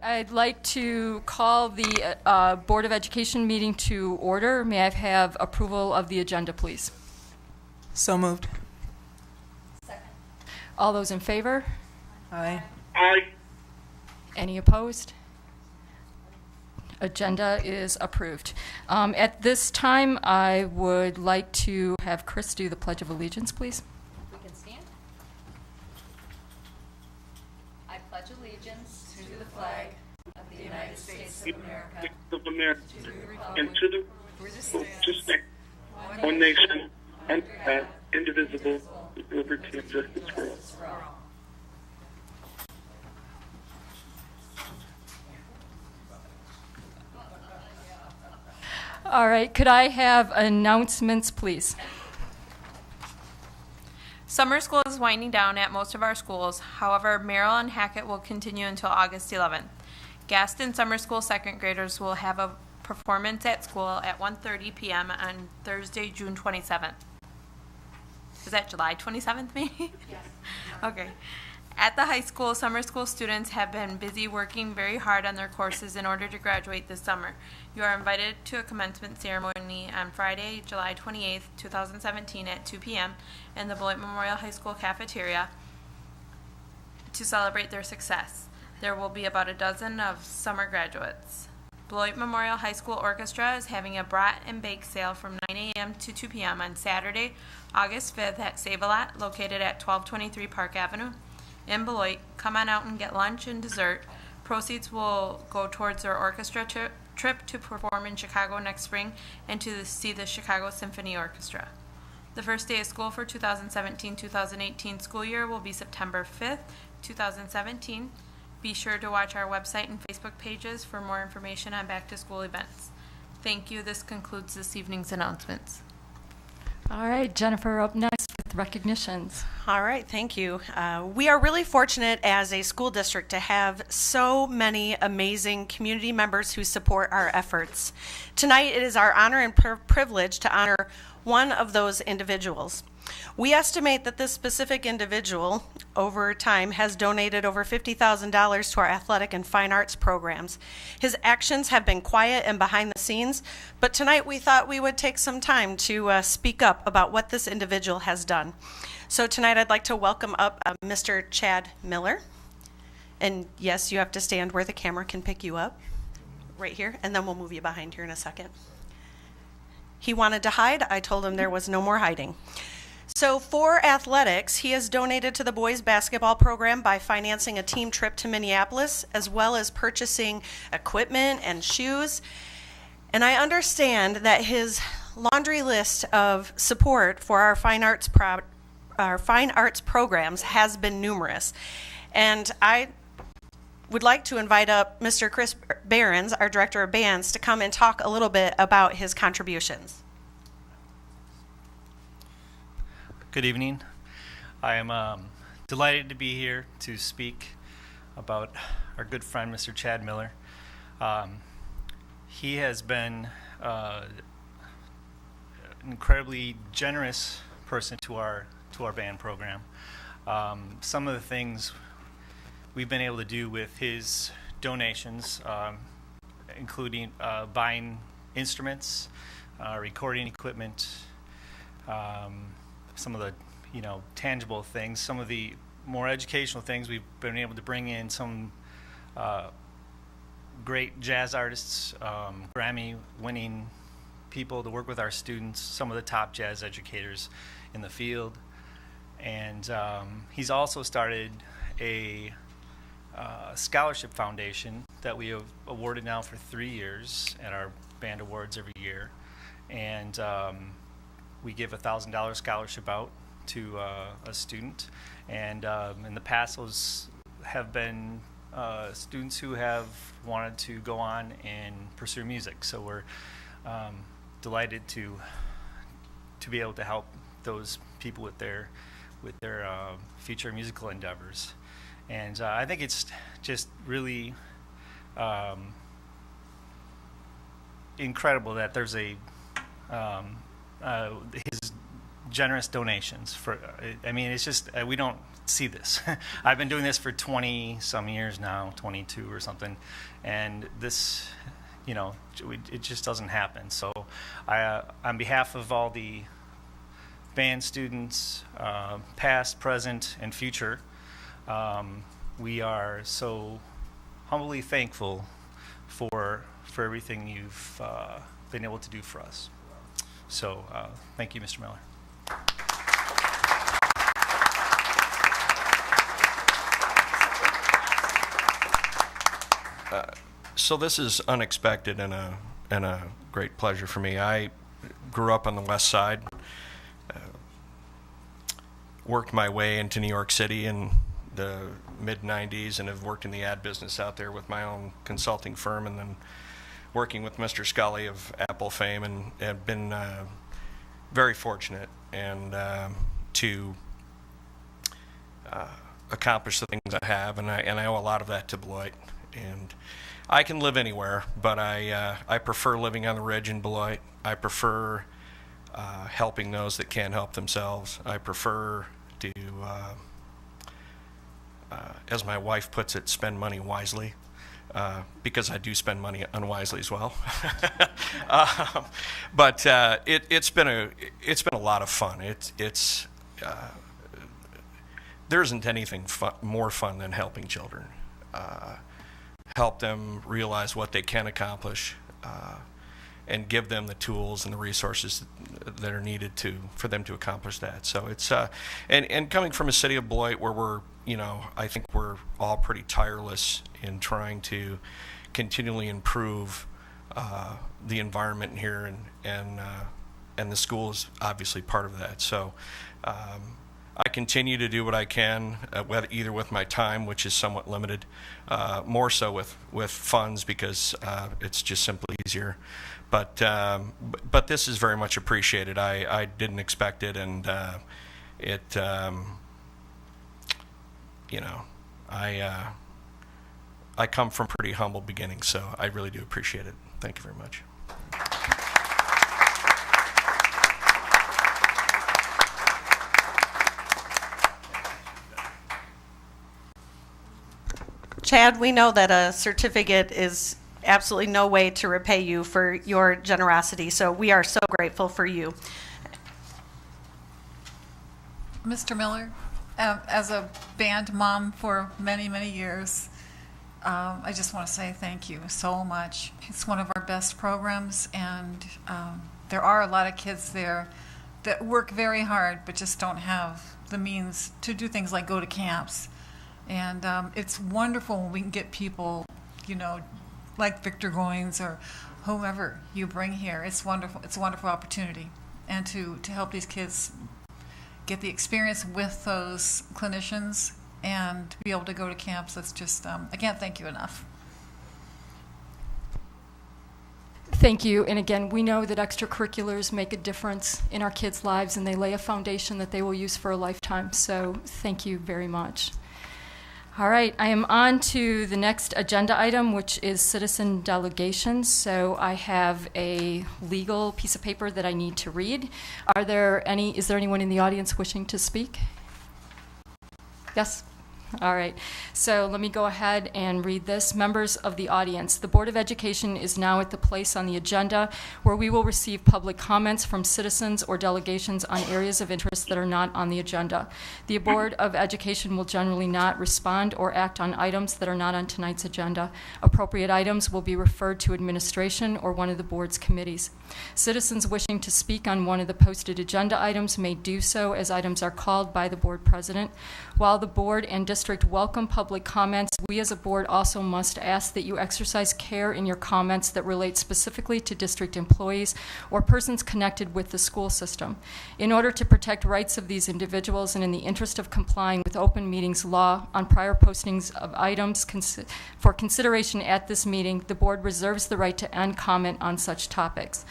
I'd like to call the Board of Education meeting to order. May I have approval of the agenda, please? So moved. Second. All those in favor? Aye. Aye. Any opposed? Agenda is approved. At this time, I would like to have Chris do the Pledge of Allegiance, please. We can stand. I pledge allegiance to the flag of the United States of America, Of America, to the republic and to the for which it to stands, stand one nation, indivisible, with liberty and justice for all. for all. All right, could I have announcements, please? Summer school is winding down at most of our schools. However, Merrill and Hackett will continue until August 11th. Gaston Summer School second graders will have a performance at school at 1:30 p.m. on Thursday, June 27th. Is that July 27th, maybe? Yes. Okay. At the high school, summer school students have been busy working very hard on their courses in order to graduate this summer. You are invited to a commencement ceremony on Friday, July 28th, 2017 at 2 p.m. in the Beloit Memorial High School cafeteria to celebrate their success. There will be about a dozen of summer graduates. Beloit Memorial High School Orchestra is having a brat and bake sale from 9 a.m. to 2 p.m. on Saturday, August 5th at Save-A-Lot, located at 1223 Park Avenue. In Beloit, come on out and get lunch and dessert. Proceeds will go towards their orchestra trip to perform in Chicago next spring and to see the Chicago Symphony Orchestra. The first day of school for 2017-2018 school year will be September 5th, 2017. Be sure to watch our website and Facebook pages for more information on back-to-school events. Thank you. This concludes this evening's announcements. All right, Jennifer, up next with recognitions. All right, thank you. We are really fortunate as a school district to have so many amazing community members who support our efforts. Tonight, it is our honor and privilege to honor one of those individuals. We estimate that this specific individual, over time, has donated over $50,000 to our athletic and fine arts programs. His actions have been quiet and behind the scenes, but tonight we thought we would take some time to speak up about what this individual has done. So tonight I'd like to welcome up Mr. Chad Miller. And yes, you have to stand where the camera can pick you up, right here, and then we'll move you behind here in a second. He wanted to hide. I told him there was no more hiding. So for athletics, he has donated to the boys basketball program by financing a team trip to Minneapolis, as well as purchasing equipment and shoes. And I understand that his laundry list of support for our fine arts programs has been numerous. And I would like to invite up Mr. Chris Behrens, our director of bands, to come and talk a little bit about his contributions. Good evening. I am delighted to be here to speak about our good friend, Mr. Chad Miller. He has been an incredibly generous person to our band program. Some of the things we've been able to do with his donations, including buying instruments, recording equipment, some of the tangible things, some of the more educational things. We've been able to bring in some great jazz artists, Grammy-winning people to work with our students, some of the top jazz educators in the field. And he's also started a scholarship foundation that we have awarded now for 3 years at our band awards every year. And we give a $1,000 scholarship out to a student, and in the past those have been students who have wanted to go on and pursue music. So we're delighted to be able to help those people with their future musical endeavors. And I think it's just really incredible that there's his generous donations for. I mean, it's just we don't see this. I've been doing this for 20 some years now, 22 or something, and this, it just doesn't happen. So on behalf of all the band students, past, present, and future, we are so humbly thankful for everything you've been able to do for us. So thank you, Mr. Miller. So this is unexpected and a great pleasure for me. I grew up on the West Side, worked my way into New York City in the mid-'90s, and have worked in the ad business out there with my own consulting firm, and then working with Mr. Scully of Apple fame, and have been very fortunate and to accomplish the things I have, and I owe a lot of that to Beloit. And I can live anywhere, but I prefer living on the ridge in Beloit. I prefer helping those that can't help themselves. I prefer to, as my wife puts it, spend money wisely, because I do spend money unwisely as well. But it's been a lot of fun. There isn't anything more fun than helping children. Help them realize what they can accomplish, and give them the tools and the resources that are needed for them to accomplish that. So it's and coming from a city of Beloit where we're, I think we're all pretty tireless in trying to continually improve the environment here, and the school is obviously part of that. So I continue to do what I can, either with my time, which is somewhat limited, more so with funds, because it's just simply easier. But this is very much appreciated. I didn't expect it, and I come from pretty humble beginnings, so I really do appreciate it. Thank you very much. Chad, we know that a certificate is absolutely no way to repay you for your generosity, so we are so grateful for you. Mr. Miller, as a band mom for many, many years, I just want to say thank you so much. It's one of our best programs, and there are a lot of kids there that work very hard but just don't have the means to do things like go to camps. And it's wonderful when we can get people, like Victor Goins or whomever you bring here. It's wonderful. It's a wonderful opportunity. And to help these kids get the experience with those clinicians and to be able to go to camps, that's just, I can't thank you enough. Thank you. And again, we know that extracurriculars make a difference in our kids' lives, and they lay a foundation that they will use for a lifetime. So thank you very much. All right, I am on to the next agenda item, which is citizen delegations. So I have a legal piece of paper that I need to read. Is there anyone in the audience wishing to speak? Yes? All right, so let me go ahead and read this. Members of the audience, the Board of Education is now at the place on the agenda where we will receive public comments from citizens or delegations on areas of interest that are not on the agenda. The Board of Education will generally not respond or act on items that are not on tonight's agenda. Appropriate items will be referred to administration or one of the board's committees. Citizens wishing to speak on one of the posted agenda items may do so as items are called by the board president. While the board and district welcome public comments, we as a board also must ask that you exercise care in your comments that relate specifically to district employees or persons connected with the school system. In order to protect rights of these individuals and in the interest of complying with open meetings law on prior postings of items for consideration at this meeting, the board reserves the right to end comment on such topics.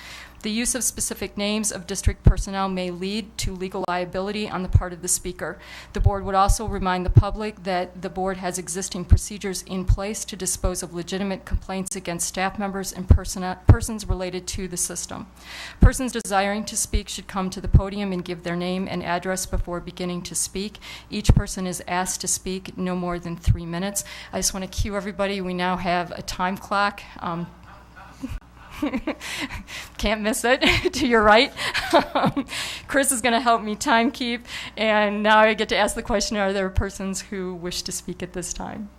The use of specific names of district personnel may lead to legal liability on the part of the speaker. The board would also remind the public that the board has existing procedures in place to dispose of legitimate complaints against staff members and persons related to the system. Persons desiring to speak should come to the podium and give their name and address before beginning to speak. Each person is asked to speak no more than 3 minutes. I just want to cue everybody, we now have a time clock. Can't miss it. To your right. Chris is going to help me time keep. And now I get to ask the question, are there persons who wish to speak at this time?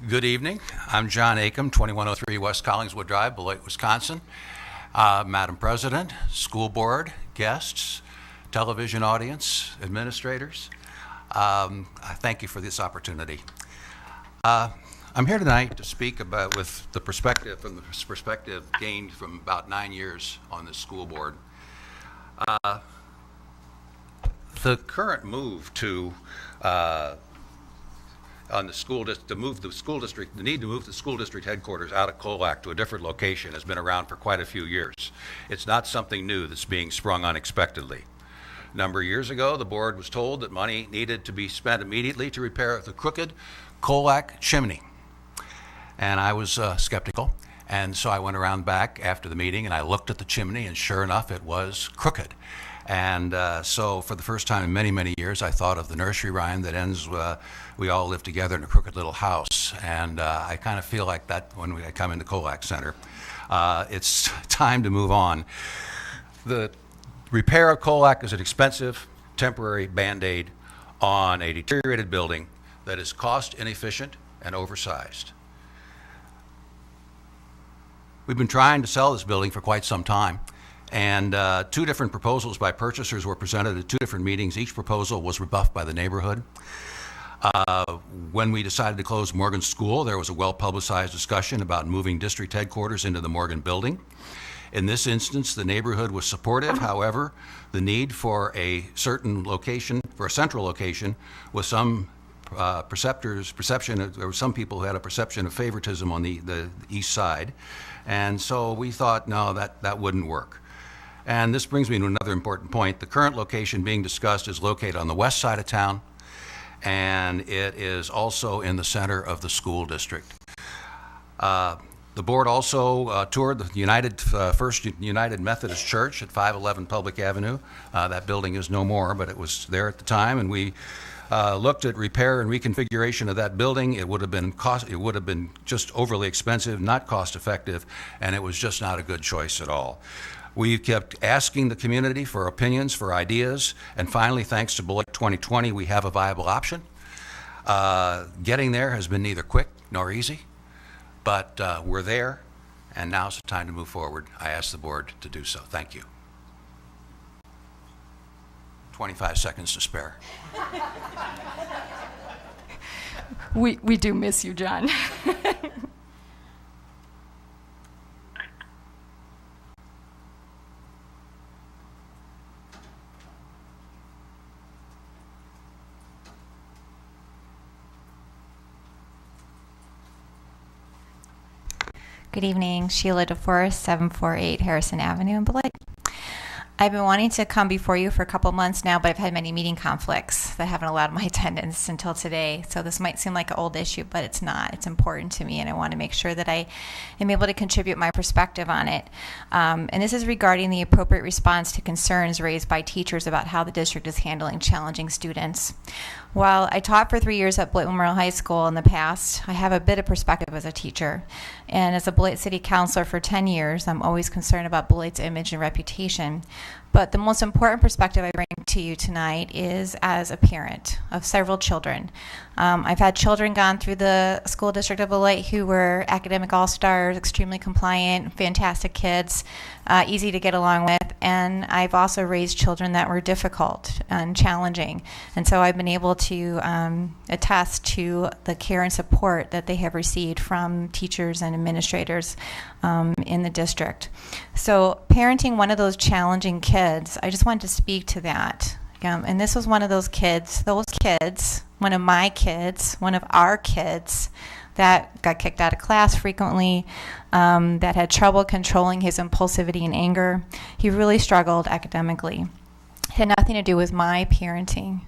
Good evening. I'm John Acom, 2103 West Collingswood Drive, Beloit, Wisconsin. Madam President, school board, guests, television audience, administrators, I thank you for this opportunity. I'm here tonight to speak about with the perspective gained from about 9 years on this school board. The current move to on the school the need to move the school district headquarters out of Colac to a different location has been around for quite a few years. It's not something new that's being sprung unexpectedly. A number of years ago, the board was told that money needed to be spent immediately to repair the crooked Colac chimney. And I was skeptical. And so I went around back after the meeting and I looked at the chimney, and sure enough, it was crooked. And so for the first time in many, many years, I thought of the nursery rhyme that ends, we all live together in a crooked little house. And I kind of feel like that when I come into Colac Center. It's time to move on. The repair of Colac is an expensive, temporary Band-Aid on a deteriorated building that is cost inefficient and oversized. We've been trying to sell this building for quite some time. And 2 different proposals by purchasers were presented at 2 different meetings. Each proposal was rebuffed by the neighborhood. When we decided to close Morgan School, there was a well-publicized discussion about moving district headquarters into the Morgan building. In this instance, the neighborhood was supportive. However, the need for a certain location, for a central location, with some there were some people who had a perception of favoritism on the east side. And so we thought, no, that wouldn't work. And this brings me to another important point. The current location being discussed is located on the west side of town, and it is also in the center of the school district. The board also toured the First United Methodist Church at 511 Public Avenue. That building is no more, but it was there at the time, and we looked at repair and reconfiguration of that building. It would have been just overly expensive, not cost effective, and it was just not a good choice at all. We kept asking the community for opinions, for ideas, and finally, thanks to Beloit 2020, we have a viable option. Getting there has been neither quick nor easy, but we're there, and now's the time to move forward. I ask the board to do so. Thank you. 25 seconds to spare. We do miss you, John. Good evening, Sheila DeForest, 748 Harrison Avenue in Beloit. I've been wanting to come before you for a couple months now, but I've had many meeting conflicts that haven't allowed my attendance until today. So this might seem like an old issue, but it's not. It's important to me, and I want to make sure that I am able to contribute my perspective on it. And this is regarding the appropriate response to concerns raised by teachers about how the district is handling challenging students. While I taught for 3 years at Beloit Memorial High School in the past, I have a bit of perspective as a teacher. And as a Beloit City Councilor for 10 years, I'm always concerned about Beloit's image and reputation. But the most important perspective I bring to you tonight is as a parent of several children. I've had children gone through the school district of Beloit who were academic all-stars, extremely compliant, fantastic kids, easy to get along with, and I've also raised children that were difficult and challenging. And so I've been able to attest to the care and support that they have received from teachers and administrators in the district. So parenting one of those challenging kids, I just wanted to speak to that. And this was one of those kids, one of my kids, one of our kids that got kicked out of class frequently, that had trouble controlling his impulsivity and anger. He really struggled academically. It had nothing to do with my parenting.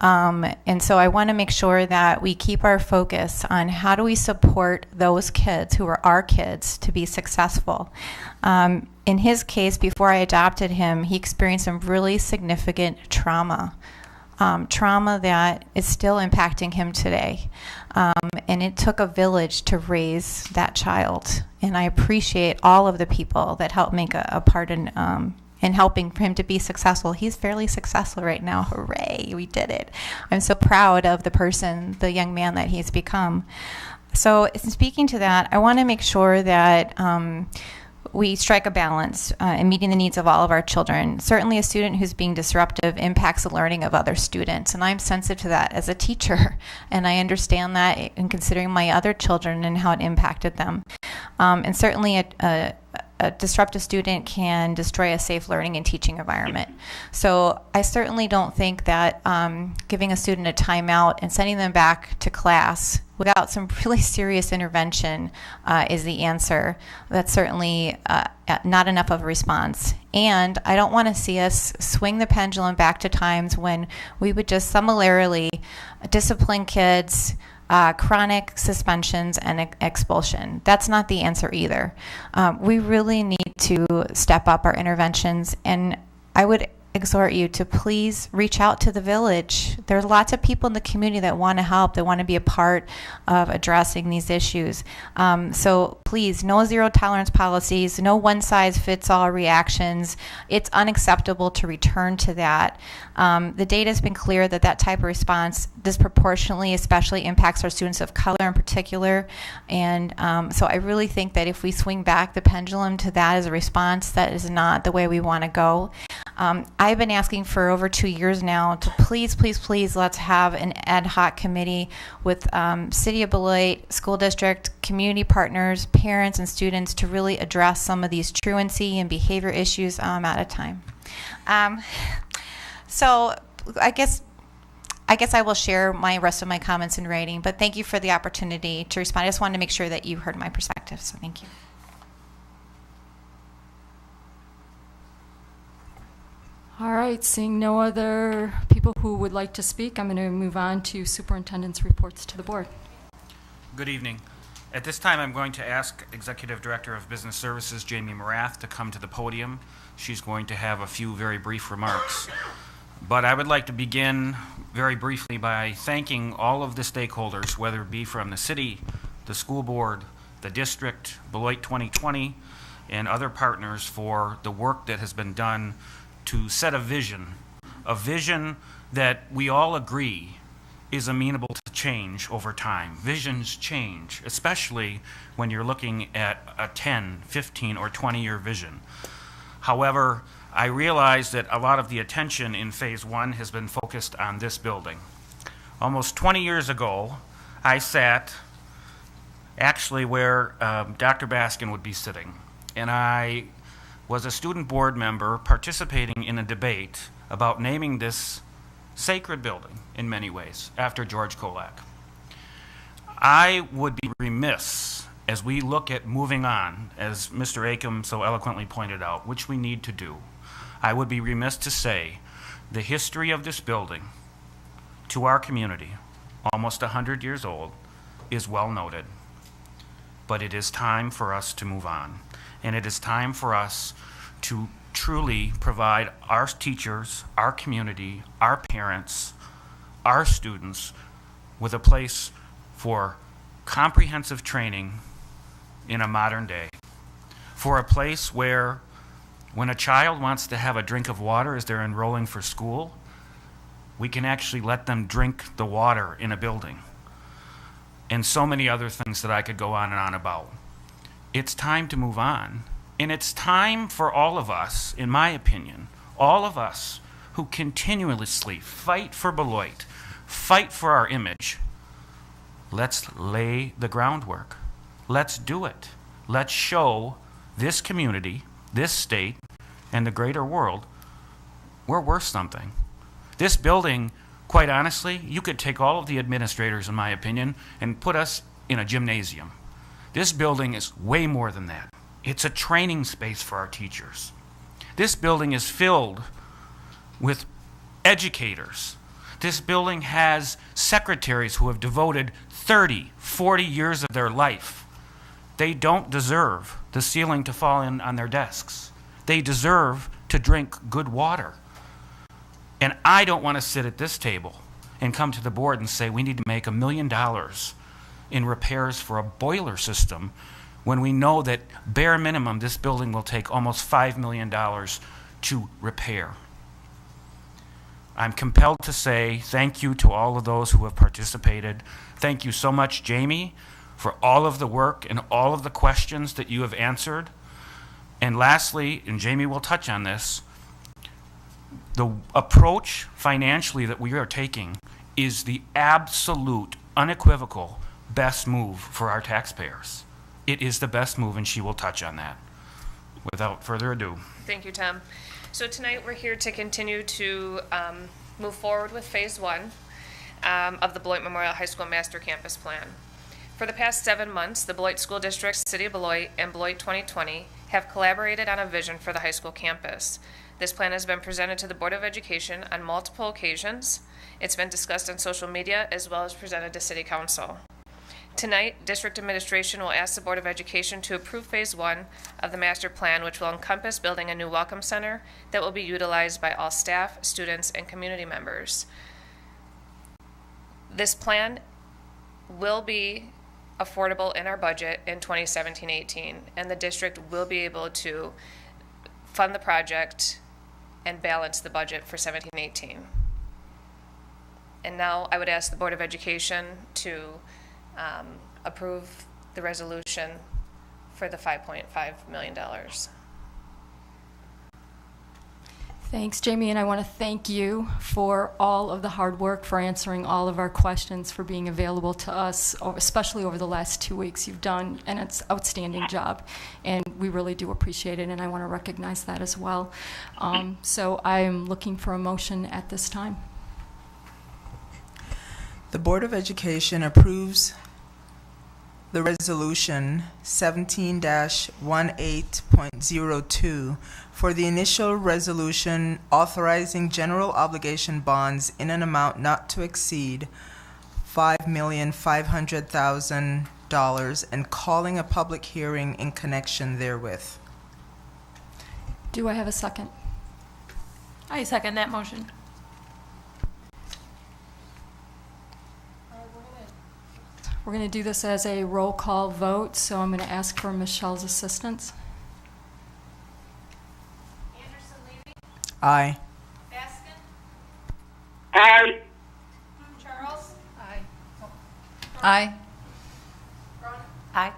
And so I want to make sure that we keep our focus on how do we support those kids who are our kids to be successful. In his case, before I adopted him, he experienced some really significant trauma that is still impacting him today. And it took a village to raise that child. And I appreciate all of the people that helped make a part in helping him to be successful. He's fairly successful right now. Hooray, we did it. I'm so proud of the young man that he's become. So in speaking to that, I want to make sure that we strike a balance in meeting the needs of all of our children. Certainly a student who's being disruptive impacts the learning of other students, and I'm sensitive to that as a teacher, and I understand that in considering my other children and how it impacted them. And certainly a disruptive student can destroy a safe learning and teaching environment. So I certainly don't think that giving a student a timeout and sending them back to class without some really serious intervention is the answer. That's certainly not enough of a response. And I don't want to see us swing the pendulum back to times when we would just summarily discipline kids, chronic suspensions, and expulsion. That's not the answer either. We really need to step up our interventions, and I would exhort you to please reach out to the village. There's lots of people in the community that want to help, that want to be a part of addressing these issues. So please, no zero tolerance policies, no one-size-fits-all reactions. It's unacceptable to return to that. The data has been clear that type of response disproportionately especially impacts our students of color in particular. And so I really think that if we swing back the pendulum to that as a response, that is not the way we want to go. I've been asking for over 2 years now to please, let's have an ad hoc committee with City of Beloit, school district, community partners, parents, and students to really address some of these truancy and behavior issues at a time. So I guess I will share my rest of my comments in writing, but thank you for the opportunity to respond. I just wanted to make sure that you heard my perspective, so thank you. All right, seeing no other people who would like to speak, I'm going to move on to superintendent's reports to the board. Good evening. At this time, I'm going to ask Executive Director of Business Services, Jamie Morath, to come to the podium. She's going to have a few very brief remarks. But I would like to begin very briefly by thanking all of the stakeholders, whether it be from the city, the school board, the district, Beloit 2020, and other partners for the work that has been done to set a vision that we all agree is amenable to change over time. Visions change, especially when you're looking at a 10, 15, or 20-year vision. However, I realize that a lot of the attention in phase one has been focused on this building. Almost 20 years ago, I sat actually where Dr. Baskin would be sitting, and I was a student board member participating in a debate about naming this sacred building in many ways after George Kolak. I would be remiss as we look at moving on, as Mr. Acom so eloquently pointed out, which we need to do. I would be remiss to say the history of this building to our community, almost 100 years old, is well noted. But it is time for us to move on. And it is time for us to truly provide our teachers, our community, our parents, our students with a place for comprehensive training in a modern day. For a place where when a child wants to have a drink of water as they're enrolling for school, We can actually let them drink the water in a building. And so many other things that I could go on and on about. It's time to move on. And it's time for all of us, in my opinion, all of us who continuously fight for Beloit, fight for our image. Let's lay the groundwork. Let's do it. Let's show this community, this state, and the greater world we're worth something. This building, quite honestly, you could take all of the administrators, in my opinion, and put us in a gymnasium. This building is way more than that. It's a training space for our teachers. This building is filled with educators. This building has secretaries who have devoted 30, 40 years of their life. They don't deserve the ceiling to fall in on their desks. They deserve to drink good water. And I don't want to sit at this table and come to the board and say we need to make $1 million in repairs for a boiler system when we know that bare minimum this building will take almost $5 million to repair. I'm compelled to say thank you to all of those who have participated. Thank you so much, Jamie, for all of the work and all of the questions that you have answered. And lastly, and Jamie will touch on this, the approach financially that we are taking is the absolute, unequivocal best move for our taxpayers. It is the best move, and she will touch on that. Without further ado. Thank you, Tom. So tonight we're here to continue to move forward with Phase 1 of the Beloit Memorial High School Master Campus Plan. For the past 7 months, the Beloit School District, City of Beloit, and Beloit 2020 have collaborated on a vision for the high school campus. This plan has been presented to the Board of Education on multiple occasions. It's been discussed on social media as well as presented to City Council. Tonight, District Administration will ask the Board of Education to approve Phase 1 of the master plan, which will encompass building a new welcome center that will be utilized by all staff, students, and community members. This plan will be affordable in our budget in 2017-18, and the district will be able to fund the project and balance the budget for 17-18. And now I would ask the Board of Education to approve the resolution for the $5.5 million. Thanks, Jamie, and I want to thank you for all of the hard work, for answering all of our questions, for being available to us, especially over the last 2 weeks. You've done an outstanding job, and we really do appreciate it, and I want to recognize that as well. So I am looking for a motion at this time. The Board of Education approves the resolution 17-18.02 for the initial resolution authorizing general obligation bonds in an amount not to exceed $5,500,000 and calling a public hearing in connection therewith. Do I have a second? I second that motion. We're going to do this as a roll call vote, so I'm going to ask for Michelle's assistance. Anderson Levy, Aye. Baskin, Aye. Charles, Aye. Braun, Aye.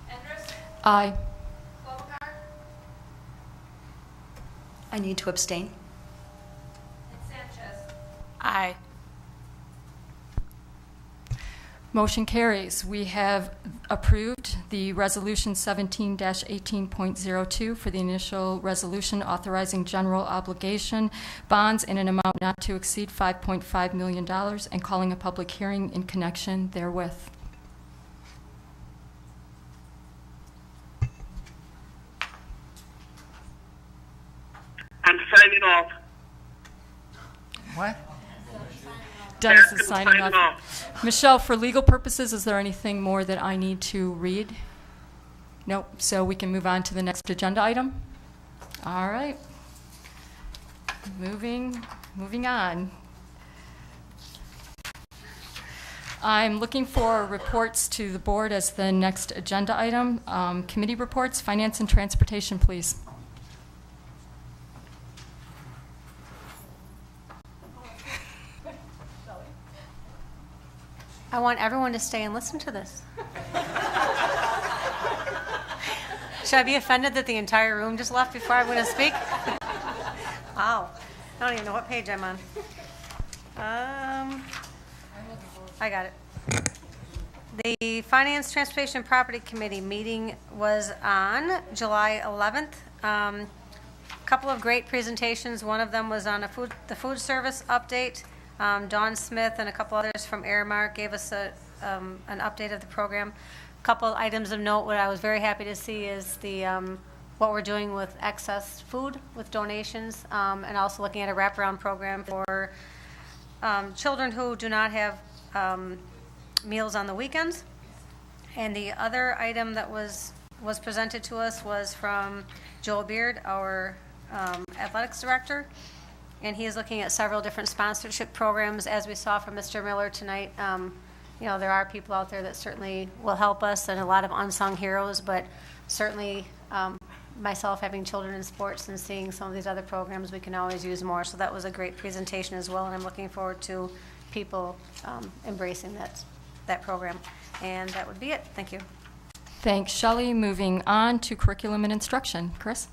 Endres, Aye. Klobuchar, I need to abstain. and Sanchez. Aye. Motion carries. We have approved the resolution 17-18.02 for the initial resolution authorizing general obligation bonds in an amount not to exceed $5.5 million and calling a public hearing in connection therewith. I'm signing off. What? Dennis is signing off. Michelle, for legal purposes, is there anything more that I need to read? Nope. So we can move on to the next agenda item? All right. Moving on. I'm looking for reports to the board as the next agenda item. Committee reports, Finance and Transportation, please. I want everyone to stay and listen to this. Should I be offended that the entire room just left before I'm going to speak? Wow. I don't even know what page I'm on. I got it. The Finance, Transportation, and Property Committee meeting was on July 11th. Couple of great presentations. One of them was on the food service update. Dawn Smith and a couple others from Aramark gave us an update of the program. A couple items of note, what I was very happy to see is the what we're doing with excess food with donations, and also looking at a wraparound program for children who do not have meals on the weekends. And the other item that was presented to us was from Joel Beard, our athletics director, and he is looking at several different sponsorship programs. As we saw from Mr. Miller tonight, you know, there are people out there that certainly will help us, and a lot of unsung heroes, but certainly myself having children in sports and seeing some of these other programs, we can always use more. So that was a great presentation as well, and I'm looking forward to people embracing that program. And that would be it. Thank you. Thanks, Shelley. Moving on to curriculum and instruction. Chris?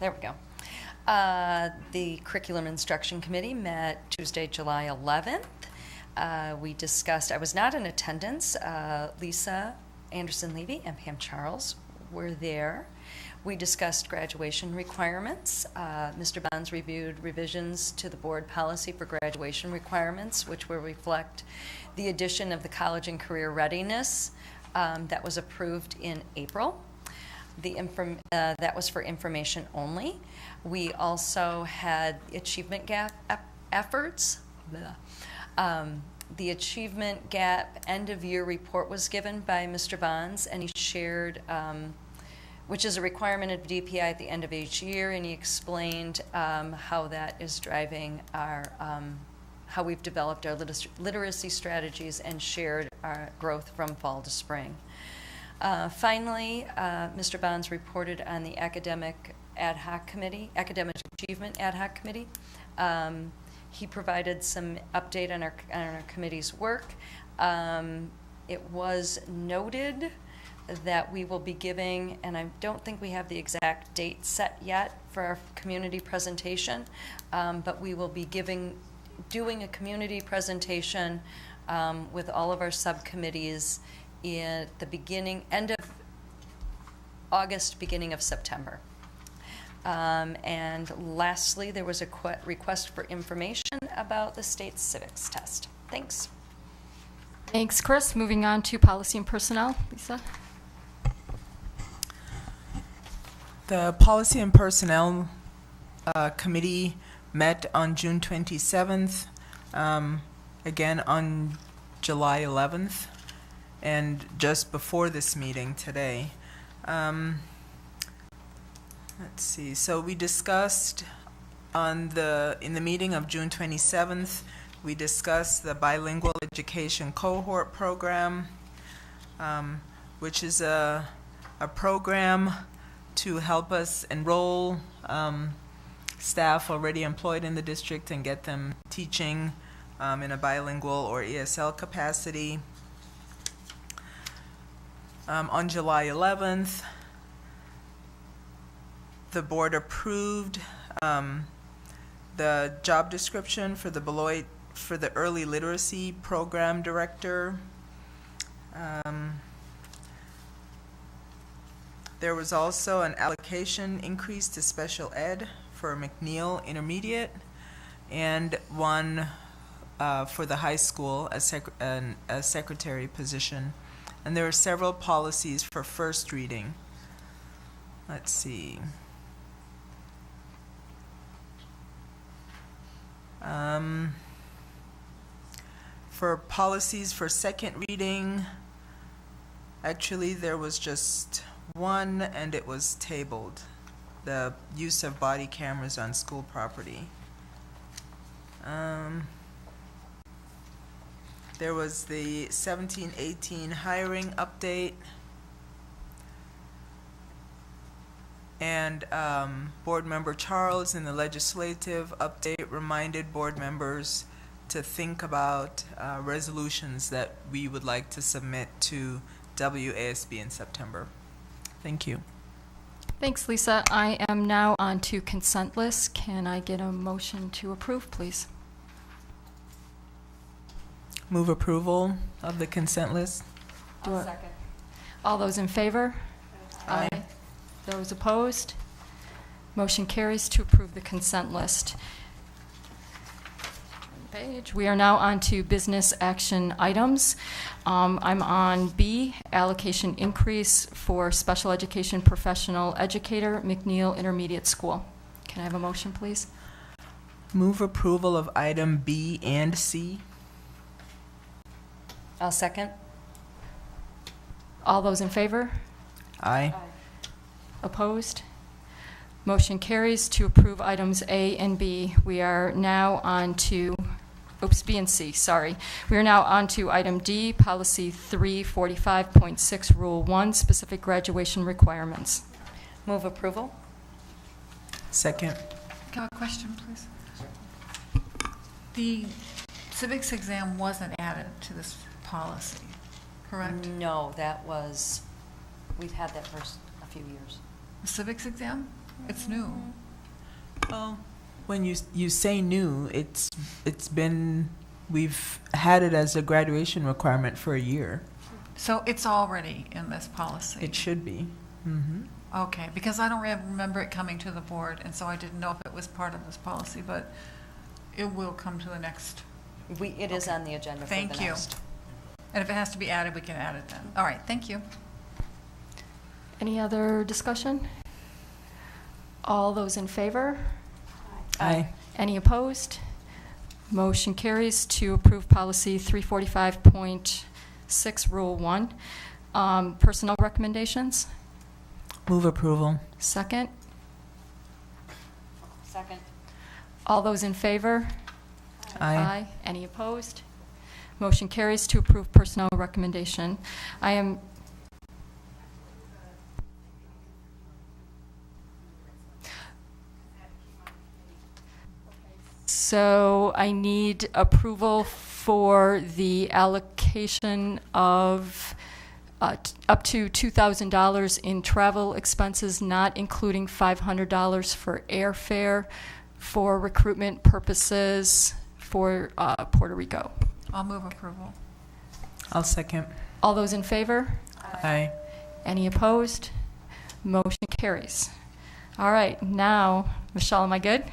There we go. The Curriculum Instruction Committee met Tuesday, July 11th. We discussed, I was not in attendance, Lisa Anderson-Levy and Pam Charles were there. We discussed graduation requirements. Mr. Bonds reviewed revisions to the board policy for graduation requirements, which will reflect the addition of the college and career readiness that was approved in April. That was for information only. We also had achievement gap efforts. The achievement gap end of year report was given by Mr. Bonds, and he shared, which is a requirement of DPI at the end of each year, and he explained how that is driving our, how we've developed our literacy strategies and shared our growth from fall to spring. Finally, Mr. Bonds reported on the Academic Achievement Ad Hoc Committee. He provided some update on our committee's work. It was noted that we will be giving, and I don't think we have the exact date set yet for our community presentation, but we will be doing a community presentation with all of our subcommittees in the end of August, beginning of September. And lastly, there was a request for information about the state civics test. Thanks. Thanks, Chris. Moving on to policy and personnel. Lisa? The Policy and Personnel Committee met on June 27th, again on July 11th, and just before this meeting today. Let's see, so we discussed in the meeting of June 27th, we discussed the bilingual education cohort program, which is a program to help us enroll staff already employed in the district and get them teaching in a bilingual or ESL capacity. On July 11th, the board approved the job description for the Beloit for the early literacy program director. There was also an allocation increase to special ed for McNeil Intermediate, and one for the high school, a secretary position. And there are several policies for first reading. Let's see. For policies for second reading, actually there was just one, and it was tabled. The use of body cameras on school property. There was the 17-18 hiring update. And Board Member Charles in the legislative update reminded board members to think about resolutions that we would like to submit to WASB in September. Thank you. Thanks, Lisa. I am now on to consent list. Can I get a motion to approve, please? Move approval of the consent list. Second. All those in favor? Aye. Those opposed? Motion carries to approve the consent list. Page. We are now on to business action items. I'm on B, allocation increase for special education professional educator, McNeil Intermediate School. Can I have a motion, please? Move approval of item B and C. I'll second. All those in favor? Aye. Opposed? Motion carries to approve items A and B. We are now on to, B and C, sorry. We are now on to item D, policy 345.6, rule 1, specific graduation requirements. Move approval. Second. Can I have a question, please? The civics exam wasn't added to this policy, correct? No, that was, we've had that for a few years. The civics exam? It's new. Well, when you say new, it's been, we've had it as a graduation requirement for a year. So it's already in this policy? It should be. Mm-hmm. Okay, because I don't remember it coming to the board, and so I didn't know if it was part of this policy, but it will come to the next. It is on the agenda for the next. Thank you. And if it has to be added, we can add it then. All right, thank you. Any other discussion? All those in favor? Aye. Any opposed? Motion carries to approve policy 345.6, rule 1. Personnel recommendations? Move approval. Second. Second. All those in favor? Aye. Any opposed? Motion carries to approve personnel recommendation. So I need approval for the allocation of up to $2,000 in travel expenses, not including $500 for airfare for recruitment purposes for Puerto Rico. I'll move approval. I'll second. All those in favor? Aye. Any opposed? Motion carries. All right, now, Michelle, am I good?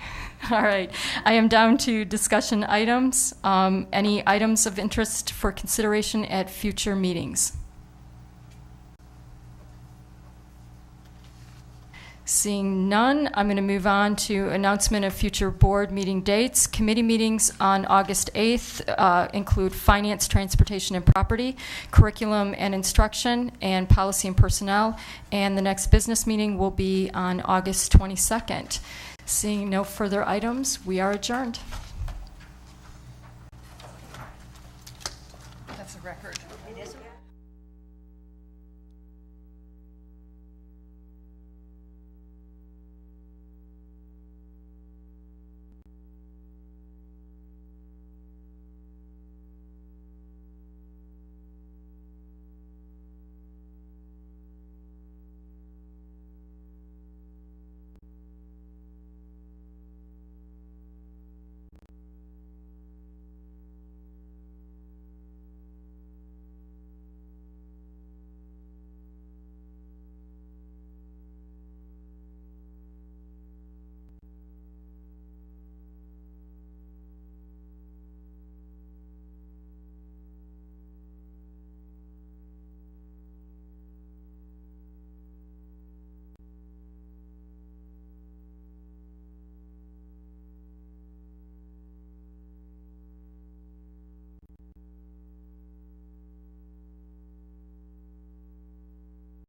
All right, I am down to discussion items. Any items of interest for consideration at future meetings? Seeing none, I'm going to move on to announcement of future board meeting dates. Committee meetings on August 8th include Finance, Transportation, and Property, Curriculum and Instruction, and Policy and Personnel. And the next business meeting will be on August 22nd. Seeing no further items, we are adjourned. That's a record. It is.